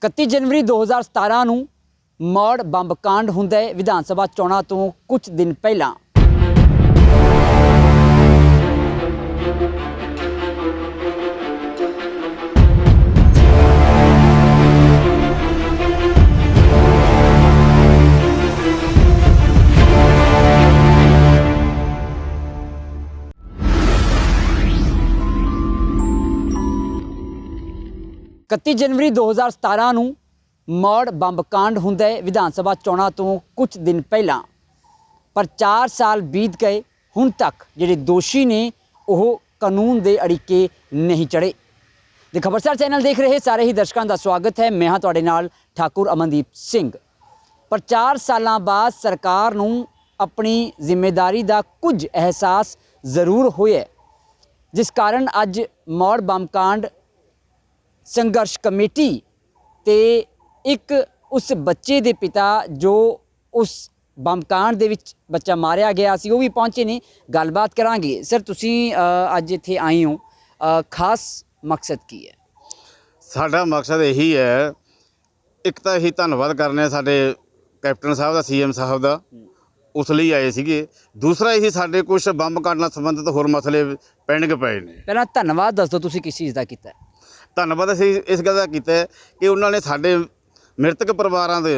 31 जनवरी 2017 ਨੂੰ ਮੌੜ ਬੰਬ ਕਾਂਡ ਹੁੰਦਾ ਹੈ। ਵਿਧਾਨ ਸਭਾ ਚੋਣਾਂ ਤੋਂ ਕੁਝ ਦਿਨ ਪਹਿਲਾਂ इकती जनवरी 2017 ਨੂੰ ਮੌੜ ਬੰਬ ਕਾਂਡ ਹੁੰਦਾ ਹੈ। ਵਿਧਾਨ ਸਭਾ ਚੋਣਾਂ ਤੋਂ ਕੁਝ ਦਿਨ ਪਹਿਲਾਂ ਪਰ 4 ਸਾਲ ਬੀਤ ਗਏ, ਹੁਣ ਤੱਕ ਜਿਹੜੇ ਦੋਸ਼ੀ ਨੇ ਉਹ ਕਾਨੂੰਨ ਦੇ ਅੜਿੱਕੇ ਨਹੀਂ ਚੜ੍ਹੇ। ਤੇ ਖਬਰਸਾਰ ਚੈਨਲ ਦੇਖ ਰਹੇ ਸਾਰੇ ਹੀ ਦਰਸ਼ਕਾਂ ਦਾ ਸਵਾਗਤ ਹੈ। ਮੈਂ ਹਾਂ ਤੁਹਾਡੇ ਨਾਲ ਠਾਕੁਰ ਅਮਨਦੀਪ ਸਿੰਘ। ਪਰ 4 ਸਾਲਾਂ ਬਾਅਦ ਸਰਕਾਰ ਨੂੰ ਆਪਣੀ ਜ਼ਿੰਮੇਵਾਰੀ ਦਾ ਕੁਝ ਅਹਿਸਾਸ ਜ਼ਰੂਰ ਹੋਇਆ, ਜਿਸ ਕਾਰਨ ਅੱਜ ਮੌੜ ਬੰਬ ਕਾਂਡ ਸੰਘਰਸ਼ ਕਮੇਟੀ ਤੇ ਇੱਕ ਉਸ ਬੱਚੇ ਦੇ ਪਿਤਾ ਜੋ ਉਸ ਬੰਬ ਕਾਂਡ ਦੇ ਵਿੱਚ ਬੱਚਾ ਮਾਰਿਆ ਗਿਆ ਸੀ ਉਹ ਵੀ ਪਹੁੰਚੇ ਨੇ। ਗੱਲਬਾਤ ਕਰਾਂਗੇ। ਸਰ, ਤੁਸੀਂ ਅੱਜ ਇੱਥੇ ਆਏ ਹੋ, ਖਾਸ ਮਕਸਦ ਕੀ ਹੈ? ਸਾਡਾ ਮਕਸਦ ਇਹੀ ਹੈ, ਇੱਕ ਤਾਂ ਇਹੀ ਧੰਨਵਾਦ ਕਰਨੇ ਆ ਸਾਡੇ ਕੈਪਟਨ ਸਾਹਿਬ ਦਾ, ਸੀਐਮ ਸਾਹਿਬ ਦਾ, ਉਸ ਲਈ ਆਏ ਸੀਗੇ। ਦੂਸਰਾ ਇਹੀ, ਸਾਡੇ ਕੁਝ ਬੰਬ ਕਾਂਡ ਨਾਲ ਸੰਬੰਧਿਤ ਹੋਰ ਮਸਲੇ ਪੈਂਡਿੰਗ ਪਏ ਨੇ। ਪਹਿਲਾਂ ਧੰਨਵਾਦ ਦੱਸ ਦਿਓ, ਤੁਸੀਂ ਕਿਸ ਚੀਜ਼ ਦਾ ਕੀਤਾ ਹੈ? ਧੰਨਵਾਦ ਅਸੀਂ ਇਸ ਗੱਲ ਦਾ ਕੀਤਾ ਕਿ ਉਹਨਾਂ ਨੇ ਸਾਡੇ ਮ੍ਰਿਤਕ ਪਰਿਵਾਰਾਂ ਦੇ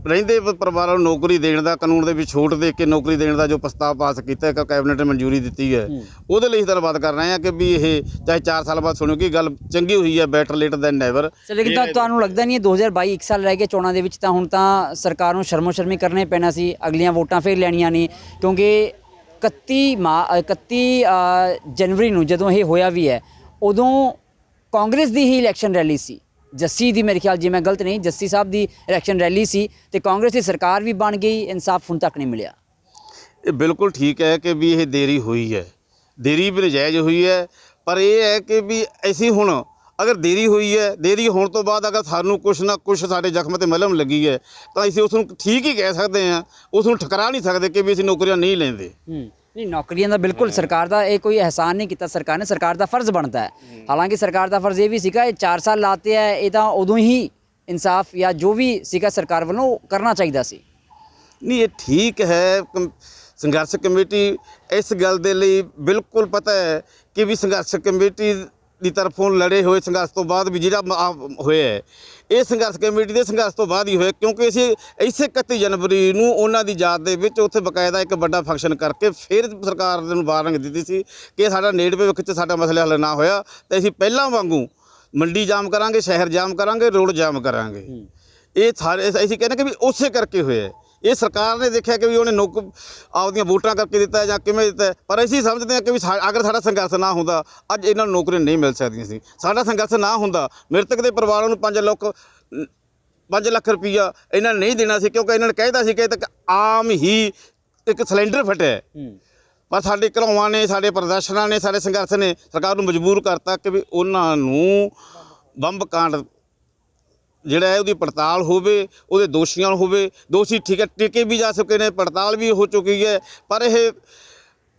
ਰਹਿੰਦੇ ਪਰਿਵਾਰਾਂ ਨੂੰ ਨੌਕਰੀ ਦੇਣ ਦਾ, ਕਾਨੂੰਨ ਦੇ ਵਿੱਚ ਛੋਟ ਦੇ ਕੇ ਨੌਕਰੀ ਦੇਣ ਦਾ ਜੋ ਪ੍ਰਸਤਾਵ ਪਾਸ ਕੀਤਾ ਹੈ, ਕੈਬਨਿਟ ਨੇ ਮਨਜ਼ੂਰੀ ਦਿੱਤੀ ਹੈ, ਉਹਦੇ ਲਈ ਧੰਨਵਾਦ ਕਰ ਰਹੇ ਹਾਂ ਕਿ ਵੀ ਇਹ ਚਾਹੇ 4 ਸਾਲ ਬਾਅਦ ਸੁਣੋ ਕਿ ਗੱਲ ਚੰਗੀ ਹੋਈ ਹੈ, ਬੈਟਰ ਲੇਟ ਦੈਨ ਨੈਵਰ। ਲੇਕਿਨ ਤੁਹਾਨੂੰ ਲੱਗਦਾ ਨਹੀਂ 2022 1 ਸਾਲ ਰਹਿ ਕੇ ਚੋਣਾਂ ਦੇ ਵਿੱਚ, ਤਾਂ ਹੁਣ ਤਾਂ ਸਰਕਾਰ ਨੂੰ ਸ਼ਰਮੋ ਸ਼ਰਮੀ ਕਰਨੇ ਪੈਣਾ ਸੀ, ਅਗਲੀਆਂ ਵੋਟਾਂ ਫਿਰ ਲੈਣੀਆਂ ਨੇ, ਕਿਉਂਕਿ 31 ਜਨਵਰੀ ਨੂੰ ਜਦੋਂ ਇਹ ਹੋਇਆ ਵੀ ਹੈ ਉਦੋਂ ਕਾਂਗਰਸ ਦੀ ਹੀ ਇਲੈਕਸ਼ਨ ਰੈਲੀ ਸੀ, ਜੱਸੀ ਦੀ, ਮੇਰੇ ਖਿਆਲ ਜੇ ਮੈਂ ਗਲਤ ਨਹੀਂ, ਜੱਸੀ ਸਾਹਿਬ ਦੀ ਇਲੈਕਸ਼ਨ ਰੈਲੀ ਸੀ ਤੇ ਕਾਂਗਰਸ ਦੀ ਸਰਕਾਰ ਵੀ ਬਣ ਗਈ, ਇਨਸਾਫ ਹੁਣ ਤੱਕ ਨਹੀਂ ਮਿਲਿਆ। ਇਹ ਬਿਲਕੁਲ ਠੀਕ ਹੈ ਕਿ ਵੀ ਇਹ ਦੇਰੀ ਹੋਈ ਹੈ, ਦੇਰੀ ਵੀ ਨਜਾਇਜ਼ ਹੋਈ ਹੈ, ਪਰ ਇਹ ਹੈ ਕਿ ਵੀ ਅਸੀਂ ਹੁਣ ਅਗਰ ਦੇਰੀ ਹੋਈ ਹੈ, ਦੇਰੀ ਹੋਣ ਤੋਂ ਬਾਅਦ ਅਗਰ ਸਾਨੂੰ ਕੁਛ ਨਾ ਕੁਛ ਸਾਡੇ ਜ਼ਖਮ 'ਤੇ ਮਲਮ ਲੱਗੀ ਹੈ ਤਾਂ ਅਸੀਂ ਉਸ ਨੂੰ ਠੀਕ ਹੀ ਕਹਿ ਸਕਦੇ ਹਾਂ, ਉਸ ਨੂੰ ਠੁਕਰਾ ਨਹੀਂ ਸਕਦੇ ਕਿ ਵੀ ਅਸੀਂ ਨੌਕਰੀਆਂ ਨਹੀਂ ਲੈਂਦੇ। ਨਹੀਂ, ਨੌਕਰੀਆਂ ਦਾ ਬਿਲਕੁਲ ਸਰਕਾਰ ਦਾ ਇਹ ਕੋਈ ਅਹਿਸਾਨ ਨਹੀਂ ਕੀਤਾ ਸਰਕਾਰ ਨੇ, ਸਰਕਾਰ ਦਾ ਫਰਜ਼ ਬਣਦਾ ਹੈ। ਹਾਲਾਂਕਿ ਸਰਕਾਰ ਦਾ ਫਰਜ਼ ਇਹ ਵੀ ਸੀਗਾ, ਇਹ 4 ਸਾਲ ਲਾਤੇ ਹੈ, ਇਹ ਤਾਂ ਉਦੋਂ ਹੀ ਇਨਸਾਫ ਜਾਂ ਜੋ ਵੀ ਸੀਗਾ ਸਰਕਾਰ ਵੱਲੋਂ ਕਰਨਾ ਚਾਹੀਦਾ ਸੀ। ਨਹੀਂ, ਇਹ ਠੀਕ ਹੈ। ਸੰਘਰਸ਼ ਕਮੇਟੀ ਇਸ ਗੱਲ ਦੇ ਲਈ ਬਿਲਕੁਲ ਪਤਾ ਹੈ ਕਿ ਵੀ ਸੰਘਰਸ਼ ਕਮੇਟੀ ਦੀ ਤਰਫੋਂ ਲੜੇ ਹੋਏ ਸੰਘਰਸ਼ ਤੋਂ ਬਾਅਦ ਵੀ ਜਿਹੜਾ ਹੋਇਆ ਹੈ, ਇਹ ਸੰਘਰਸ਼ ਕਮੇਟੀ ਦੇ ਸੰਘਰਸ਼ ਤੋਂ ਬਾਅਦ ਹੀ ਹੋਇਆ, ਕਿਉਂਕਿ ਅਸੀਂ ਇਸੇ 31 ਜਨਵਰੀ ਨੂੰ ਉਹਨਾਂ ਦੀ ਯਾਦ ਦੇ ਵਿੱਚ ਉੱਥੇ ਬਕਾਇਦਾ ਇੱਕ ਵੱਡਾ ਫੰਕਸ਼ਨ ਕਰਕੇ ਫਿਰ ਸਰਕਾਰ ਨੂੰ ਵਾਰਨਿੰਗ ਦਿੱਤੀ ਸੀ ਕਿ ਸਾਡਾ ਨੇੜਵੇ ਭਵਿੱਖ 'ਚ ਸਾਡਾ ਮਸਲਾ ਹੱਲ ਨਾ ਹੋਇਆ ਤਾਂ ਅਸੀਂ ਪਹਿਲਾਂ ਵਾਂਗੂ ਮੰਡੀ ਜਾਮ ਕਰਾਂਗੇ, ਸ਼ਹਿਰ ਜਾਮ ਕਰਾਂਗੇ, ਰੋਡ ਜਾਮ ਕਰਾਂਗੇ। ਇਹ ਸਾਰੇ ਅਸੀਂ ਕਹਿੰਦੇ ਕਿ ਵੀ ਉਸੇ ਕਰਕੇ ਹੋਇਆ। ਇਹ ਸਰਕਾਰ ਨੇ ਦੇਖਿਆ ਕਿ ਵੀ ਉਹਨੇ ਆਪਦੀਆਂ ਵੋਟਾਂ ਕਰਕੇ ਦਿੱਤਾ ਜਾਂ ਕਿਵੇਂ ਦਿੱਤਾ, ਪਰ ਅਸੀਂ ਸਮਝਦੇ ਹਾਂ ਕਿ ਵੀ ਅਗਰ ਸਾਡਾ ਸੰਘਰਸ਼ ਨਾ ਹੁੰਦਾ ਅੱਜ ਇਹਨਾਂ ਨੂੰ ਨੌਕਰੀਆਂ ਨਹੀਂ ਮਿਲ ਸਕਦੀਆਂ ਸੀ। ਸਾਡਾ ਸੰਘਰਸ਼ ਨਾ ਹੁੰਦਾ, ਮ੍ਰਿਤਕ ਦੇ ਪਰਿਵਾਰਾਂ ਨੂੰ 5 ਲੱਖ ਰੁਪਈਆ ਇਹਨਾਂ ਨੇ ਨਹੀਂ ਦੇਣਾ ਸੀ, ਕਿਉਂਕਿ ਇਹਨਾਂ ਨੇ ਕਹਿਤਾ ਸੀ ਕਿ ਤੱਕ ਆਮ ਹੀ ਇੱਕ ਸਿਲੰਡਰ ਫਟਿਆ, ਪਰ ਸਾਡੇ ਘਰਾਵਾਂ ਨੇ, ਸਾਡੇ ਪ੍ਰਦਰਸ਼ਨਾਂ ਨੇ, ਸਾਡੇ ਸੰਘਰਸ਼ ਨੇ ਸਰਕਾਰ ਨੂੰ ਮਜਬੂਰ ਕਰਤਾ ਕਿ ਵੀ ਉਹਨਾਂ ਨੂੰ ਬੰਬ ਕਾਂਡ ਜਿਹੜਾ ਹੈ ਉਹਦੀ ਪੜਤਾਲ ਹੋਵੇ, ਉਹਦੇ ਦੋਸ਼ੀਆਂ ਹੋਵੇ। ਦੋਸ਼ੀ ਠੀਕ ਹੈ, ਟਿਕੇ ਵੀ ਜਾ ਚੁੱਕੇ ਨੇ, ਪੜਤਾਲ ਵੀ ਹੋ ਚੁੱਕੀ ਹੈ, ਪਰ ਇਹ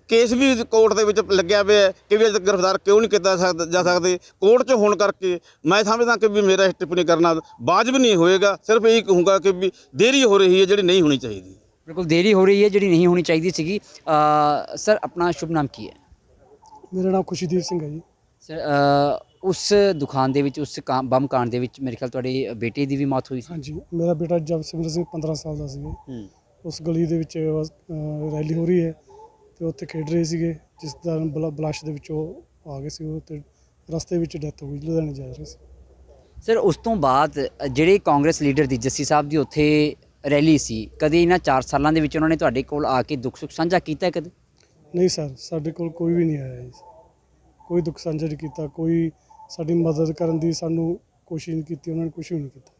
ਕੇਸ ਵੀ ਕੋਰਟ ਦੇ ਵਿੱਚ ਲੱਗਿਆ ਪਿਆ ਕਿ ਵੀ ਅਜੇ ਤੱਕ ਗ੍ਰਿਫਤਾਰ ਕਿਉਂ ਨਹੀਂ ਕੀਤਾ ਜਾ ਸਕਦੇ। ਕੋਰਟ 'ਚ ਹੋਣ ਕਰਕੇ ਮੈਂ ਸਮਝਦਾ ਕਿ ਵੀ ਮੇਰਾ ਟਿੱਪਣੀ ਕਰਨਾ ਵਾਜਬ ਨਹੀਂ ਹੋਏਗਾ। ਸਿਰਫ ਇਹੀ ਕਹੂੰਗਾ ਕਿ ਵੀ ਦੇਰੀ ਹੋ ਰਹੀ ਹੈ ਜਿਹੜੀ ਨਹੀਂ ਹੋਣੀ ਚਾਹੀਦੀ। ਬਿਲਕੁਲ ਦੇਰੀ ਹੋ ਰਹੀ ਹੈ ਜਿਹੜੀ ਨਹੀਂ ਹੋਣੀ ਚਾਹੀਦੀ ਸੀਗੀ। ਸਰ, ਆਪਣਾ ਸ਼ੁਭ ਨਾਮ ਕੀ ਹੈ? ਮੇਰਾ ਨਾਮ ਖੁਸ਼ੀਦੀਪ ਸਿੰਘ ਹੈ ਜੀ। ਸਰ, ਉਸ ਦੁਕਾਨ ਦੇ ਵਿੱਚ, ਉਸ ਬੰਬ ਕਾਂਡ ਦੇ ਵਿੱਚ ਮੇਰੇ ਖਿਆਲ ਤੁਹਾਡੇ ਬੇਟੇ ਦੀ ਵੀ ਮੌਤ ਹੋਈ ਸੀ। ਹਾਂਜੀ, ਮੇਰਾ ਬੇਟਾ ਜਸਵਿੰਦਰ ਸਿੰਘ 15 ਸਾਲ ਦਾ ਸੀ। ਉਸ ਗਲੀ ਦੇ ਵਿੱਚ ਰੈਲੀ ਹੋ ਰਹੀ ਹੈ ਤੇ ਉੱਥੇ ਖੇਡ ਰਹੇ ਸੀਗੇ, ਜਿਸ ਦਾ ਬਲਾਸ਼ ਦੇ ਵਿੱਚ ਉਹ ਆ ਗਏ ਸੀ, ਉਹ ਤੇ ਰਸਤੇ ਵਿੱਚ ਡੈਥ ਹੋ ਗਈ, ਲੁਧਿਆਣੇ ਜਾ ਰਹੇ ਸੀ। ਸਰ, ਉਸ ਤੋਂ ਬਾਅਦ ਜਿਹੜੇ ਕਾਂਗਰਸ ਲੀਡਰ ਦੀ, ਜੱਸੀ ਸਾਹਿਬ ਦੀ ਉੱਥੇ ਰੈਲੀ ਸੀ, ਕਦੇ ਇਹਨਾਂ 4 ਸਾਲਾਂ ਦੇ ਵਿੱਚ ਉਹਨਾਂ ਨੇ ਤੁਹਾਡੇ ਕੋਲ ਆ ਕੇ ਦੁੱਖ ਸੁੱਖ ਸਾਂਝਾ ਕੀਤਾ ਕਦੇ? ਨਹੀਂ ਸਰ, ਸਾਡੇ ਕੋਲ ਕੋਈ ਵੀ ਨਹੀਂ ਆਇਆ ਜੀ, ਕੋਈ ਦੁੱਖ ਸਾਂਝਾ ਨਹੀਂ ਕੀਤਾ, ਕੋਈ ਸਾਡੀ ਮਦਦ ਕਰਨ ਦੀ ਸਾਨੂੰ ਕੋਸ਼ਿਸ਼ ਨਹੀਂ ਕੀਤੀ, ਉਹਨਾਂ ਨੇ ਕੁਛ ਵੀ ਨਹੀਂ ਕੀਤਾ।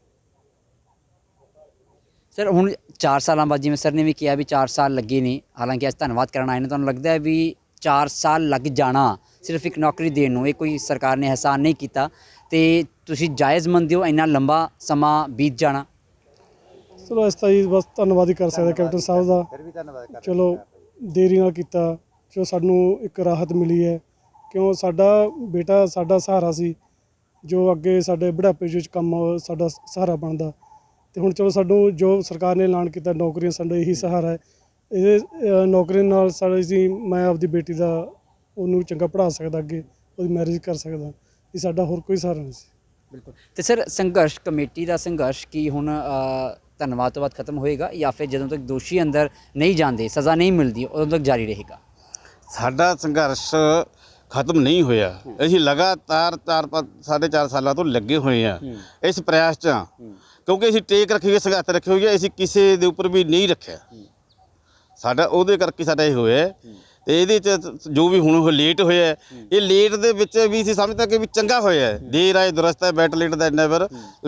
ਸਰ, ਹੁਣ 4 ਸਾਲਾਂ ਬਾਅਦ, ਜਿਵੇਂ ਸਰ ਨੇ ਵੀ ਕਿਹਾ ਵੀ 4 ਸਾਲ ਲੱਗੇ ਨੇ, ਹਾਲਾਂਕਿ ਅੱਜ ਧੰਨਵਾਦ ਕਰਨ ਆਏ ਨੇ, ਤੁਹਾਨੂੰ ਲੱਗਦਾ ਹੈ ਵੀ 4 ਸਾਲ ਲੱਗ ਜਾਣਾ ਸਿਰਫ ਇੱਕ ਨੌਕਰੀ ਦੇਣ ਨੂੰ, ਇਹ ਕੋਈ ਸਰਕਾਰ ਨੇ ਅਹਿਸਾਨ ਨਹੀਂ ਕੀਤਾ ਤੇ ਤੁਸੀਂ ਜਾਇਜ਼ ਮੰਨਦੇ ਹੋ ਇੰਨਾ ਲੰਬਾ ਸਮਾਂ ਬੀਤ ਜਾਣਾ? ਚਲੋ ਇਸ ਤਾਂ ਜੀ ਬਸ ਧੰਨਵਾਦ ਹੀ ਕਰ ਸਕਦਾ ਕੈਪਟਨ ਸਾਹਿਬ ਦਾ। ਚਲੋ ਦੇਰੀ ਨਾਲ ਕੀਤਾ, ਜੋ ਸਾਨੂੰ ਇੱਕ ਰਾਹਤ ਮਿਲੀ ਹੈ, ਕਿਉਂ ਸਾਡਾ ਬੇਟਾ ਸਾਡਾ ਸਹਾਰਾ ਸੀ, ਜੋ ਅੱਗੇ ਸਾਡੇ ਬੁਢਾਪੇ ਵਿੱਚ ਕੰਮ ਸਾਡਾ ਸਹਾਰਾ ਬਣਦਾ। ਤੇ ਹੁਣ ਚਲੋ ਸਾਨੂੰ ਜੋ ਸਰਕਾਰ ਨੇ ਐਲਾਨ ਕੀਤਾ ਨੌਕਰੀਆਂ ਸਾਡਾ ਇਹੀ ਸਹਾਰਾ ਹੈ। ਇਹ ਨੌਕਰੀ ਨਾਲ ਸਾਡੀ ਮੈਂ ਆਪਦੀ ਬੇਟੀ ਦਾ ਉਹਨੂੰ ਚੰਗਾ ਪੜ੍ਹਾ ਸਕਦਾ, ਅੱਗੇ ਉਹਦੀ ਮੈਰਿਜ ਕਰ ਸਕਦਾ। ਇਹ ਸਾਡਾ ਹੋਰ ਕੋਈ ਸਹਾਰਾ ਨਹੀਂ ਸੀ। ਬਿਲਕੁਲ। ਤੇ ਸਰ ਸੰਘਰਸ਼ ਕਮੇਟੀ ਦਾ ਸੰਘਰਸ਼ ਕੀ ਹੁਣ ਧੰਨਵਾਦ ਤੋਂ ਬਾਅਦ ਖਤਮ ਹੋਏਗਾ ਜਾਂ ਫਿਰ ਜਦੋਂ ਤੱਕ ਦੋਸ਼ੀ ਅੰਦਰ ਨਹੀਂ ਜਾਂਦੇ, ਸਜ਼ਾ ਨਹੀਂ ਮਿਲਦੀ, ਉਦੋਂ ਤੱਕ ਜਾਰੀ ਰਹੇਗਾ? ਸਾਡਾ ਸੰਘਰਸ਼ ਖਤਮ ਨਹੀਂ ਹੋਇਆ। ਅਸੀਂ ਲਗਾਤਾਰ 4.5 ਸਾਲਾਂ ਤੋਂ ਲੱਗੇ ਹੋਏ ਆ ਇਸ ਪ੍ਰਯਾਸ 'ਚ, ਕਿਉਂਕਿ ਅਸੀਂ ਟੇਕ ਰੱਖੀ ਹੋਈ, ਸੰਘਰਸ਼ ਰੱਖੀ ਹੋਈ ਹੈ। ਅਸੀਂ ਕਿਸੇ ਦੇ ਉੱਪਰ ਵੀ ਨਹੀਂ ਰੱਖਿਆ। ਸਾਡਾ ਉਹਦੇ ਕਰਕੇ ਸਾਡਾ ਇਹ ਹੋਇਆ। ਤੇ ਇਹਦੇ 'ਚ ਜੋ ਵੀ ਹੁਣ ਉਹ ਲੇਟ ਹੋਇਆ, ਇਹ ਲੇਟ ਦੇ ਵਿੱਚ ਵੀ ਅਸੀਂ ਸਮਝਦਾ ਕਿ ਵੀ ਚੰਗਾ ਹੋਇਆ। ਦੇਰ ਆਏ ਦੁਰਸਤ ਹੈ, ਬੈਟਰ ਲੇਟ ਦੈਨ ਨੈਵਰ।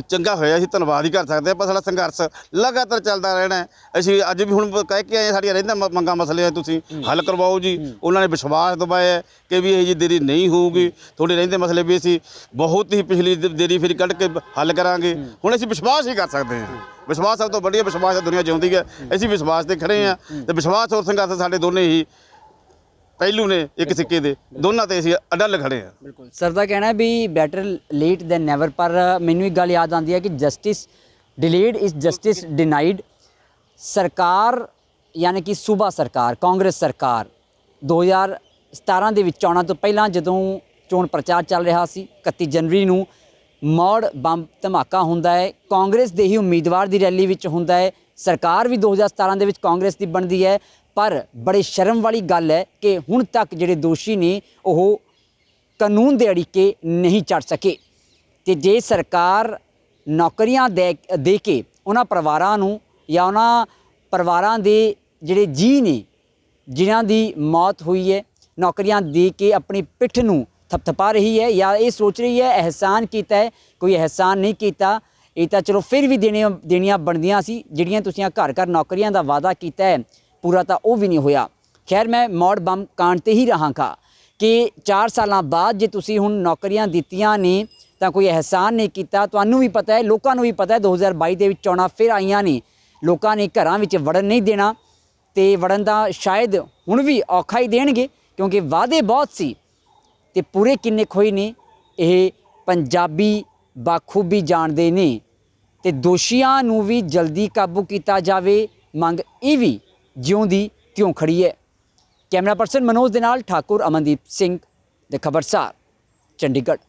ਚੰਗਾ ਹੋਇਆ, ਅਸੀਂ ਧੰਨਵਾਦ ਹੀ ਕਰ ਸਕਦੇ ਹਾਂ। ਪਰ ਸਾਡਾ ਸੰਘਰਸ਼ ਲਗਾਤਾਰ ਚੱਲਦਾ ਰਹਿਣਾ ਹੈ। ਅਸੀਂ ਅੱਜ ਵੀ ਹੁਣ ਕਹਿ ਕੇ ਆਏ, ਸਾਡੀਆਂ ਰਹਿੰਦਾ ਮੰਗਾਂ ਮਸਲੇ ਤੁਸੀਂ ਹੱਲ ਕਰਵਾਓ ਜੀ। ਉਹਨਾਂ ਨੇ ਵਿਸ਼ਵਾਸ ਦਿਵਾਇਆ ਕਿ ਵੀ ਇਹ ਜੀ ਦੇਰੀ ਨਹੀਂ ਹੋਊਗੀ, ਤੁਹਾਡੇ ਰਹਿੰਦੇ ਮਸਲੇ ਵੀ ਅਸੀਂ ਬਹੁਤ ਹੀ ਪਿਛਲੀ ਦੇਰੀ ਫਿਰ ਕੱਢ ਕੇ ਹੱਲ ਕਰਾਂਗੇ। ਹੁਣ ਅਸੀਂ ਵਿਸ਼ਵਾਸ ਹੀ ਕਰ ਸਕਦੇ ਹਾਂ। ਵਿਸ਼ਵਾਸ ਸਭ ਤੋਂ ਵੱਡੀ ਵਿਸ਼ਵਾਸ ਦੁਨੀਆ ਜਿਉਂਦੀ ਹੈ। ਅਸੀਂ ਵਿਸ਼ਵਾਸ 'ਤੇ ਖੜ੍ਹੇ ਹਾਂ ਤੇ ਵਿਸ਼ਵਾਸ ਔਰ ਸੰਘਰਸ਼ ਸਾਡੇ ਦੋਨੇ ਹੀ ਪਹਿਲੂ ਨੇ ਇੱਕ ਸਿੱਕੇ ਦੇ, ਦੋਨਾਂ ਤੇ ਅਸੀਂ ਅਡੱਲ ਖੜੇ ਹਾਂ। ਬਿਲਕੁਲ। ਸਰ ਦਾ ਕਹਿਣਾ ਵੀ ਬੈਟਰ ਲੇਟ ਦੈਨ ਨੈਵਰ, ਪਰ ਮੈਨੂੰ ਇੱਕ ਗੱਲ ਯਾਦ ਆਉਂਦੀ ਹੈ ਕਿ justice delayed is justice denied. ਸਰਕਾਰ ਯਾਨੀ ਕਿ ਸੂਬਾ ਸਰਕਾਰ, ਕਾਂਗਰਸ ਸਰਕਾਰ 2017 ਦੇ ਵਿੱਚ ਚੋਣਾਂ ਤੋਂ ਪਹਿਲਾਂ ਜਦੋਂ ਚੋਣ ਪ੍ਰਚਾਰ ਚੱਲ ਰਿਹਾ ਸੀ, 31 ਜਨਵਰੀ ਨੂੰ ਮੌੜ ਬੰਬ ਧਮਾਕਾ ਹੁੰਦਾ ਹੈ, ਕਾਂਗਰਸ ਦੇ ਹੀ ਉਮੀਦਵਾਰ ਦੀ ਰੈਲੀ ਵਿੱਚ ਹੁੰਦਾ ਹੈ। ਸਰਕਾਰ ਵੀ 2017 ਦੇ ਵਿੱਚ ਕਾਂਗਰਸ ਦੀ ਬਣਦੀ ਹੈ। ਪਰ ਬੜੇ ਸ਼ਰਮ ਵਾਲੀ ਗੱਲ ਹੈ ਕਿ ਹੁਣ ਤੱਕ ਜਿਹੜੇ ਦੋਸ਼ੀ ਨੇ ਉਹ ਕਾਨੂੰਨ ਦੇ ਅੜਿੱਕੇ ਨਹੀਂ ਚੜ੍ਹ ਸਕੇ। ਤੇ ਜੇ ਸਰਕਾਰ ਨੌਕਰੀਆਂ ਦੇ ਕੇ ਉਹਨਾਂ ਪਰਿਵਾਰਾਂ ਨੂੰ ਜਾਂ ਉਹਨਾਂ ਪਰਿਵਾਰਾਂ ਦੇ ਜਿਹੜੇ ਜੀਅ ਨੇ ਜਿਨ੍ਹਾਂ ਦੀ ਮੌਤ ਹੋਈ ਹੈ, ਨੌਕਰੀਆਂ ਦੇ ਕੇ ਆਪਣੀ ਪਿੱਠ ਨੂੰ ਥਪਥਪਾ ਰਹੀ ਹੈ ਜਾਂ ਇਹ ਸੋਚ ਰਹੀ ਹੈ ਅਹਿਸਾਨ ਕੀਤਾ ਹੈ, ਕੋਈ ਅਹਿਸਾਨ ਨਹੀਂ ਕੀਤਾ, ਇਹ ਤਾਂ ਚਲੋ ਫਿਰ ਵੀ ਦੇਣੀਆਂ ਬਣਦੀਆਂ ਸੀ। ਜਿਹੜੀਆਂ ਤੁਸੀਂ ਘਰ ਘਰ ਨੌਕਰੀਆਂ ਦਾ ਵਾਅਦਾ ਕੀਤਾ ਹੈ, ਪੂਰਾ ਤਾਂ ਉਹ ਵੀ ਨਹੀਂ ਹੋਇਆ। ਖੈਰ, ਮੈਂ ਮੌੜ ਬੰਬ ਕਾਂਡ 'ਤੇ ਹੀ ਰਹਾਂਗਾ ਕਿ 4 ਸਾਲਾਂ ਬਾਅਦ ਜੇ ਤੁਸੀਂ ਹੁਣ ਨੌਕਰੀਆਂ ਦਿੱਤੀਆਂ ਨੇ ਤਾਂ ਕੋਈ ਅਹਿਸਾਨ ਨਹੀਂ ਕੀਤਾ। ਤੁਹਾਨੂੰ ਵੀ ਪਤਾ ਹੈ, ਲੋਕਾਂ ਨੂੰ ਵੀ ਪਤਾ ਹੈ, 2022 ਦੇ ਵਿੱਚ ਚੋਣਾਂ ਫਿਰ ਆਈਆਂ ਨੇ। ਲੋਕਾਂ ਨੇ ਘਰਾਂ ਵਿੱਚ ਵੜਨ ਨਹੀਂ ਦੇਣਾ ਤੇ ਵੜਨ ਦਾ ਸ਼ਾਇਦ ਹੁਣ ਵੀ ਔਖਾ ਹੀ ਦੇਣਗੇ, ਕਿਉਂਕਿ ਵਾਅਦੇ ਬਹੁਤ ਸੀ ਤੇ ਪੂਰੇ ਕਿੰਨੇ ਹੋਏ ਨੇ ਇਹ ਪੰਜਾਬੀ ਬਾਖੂਬੀ ਜਾਣਦੇ ਨੇ। ਤੇ ਦੋਸ਼ੀਆਂ ਨੂੰ ਵੀ ਜਲਦੀ ਕਾਬੂ ਕੀਤਾ ਜਾਵੇ, ਮੰਗ ਇਹ ਵੀ ਜਿਉਂ ਦੀ ਤਿਉਂ ਖੜੀ ਹੈ। ਕੈਮਰਾ ਪਰਸਨ ਮਨੋਜ ਦੇ ਨਾਲ ਠਾਕੁਰ ਅਮਨਦੀਪ ਸਿੰਘ ਦੇ ਖਬਰਸਾਰ, ਚੰਡੀਗੜ੍ਹ।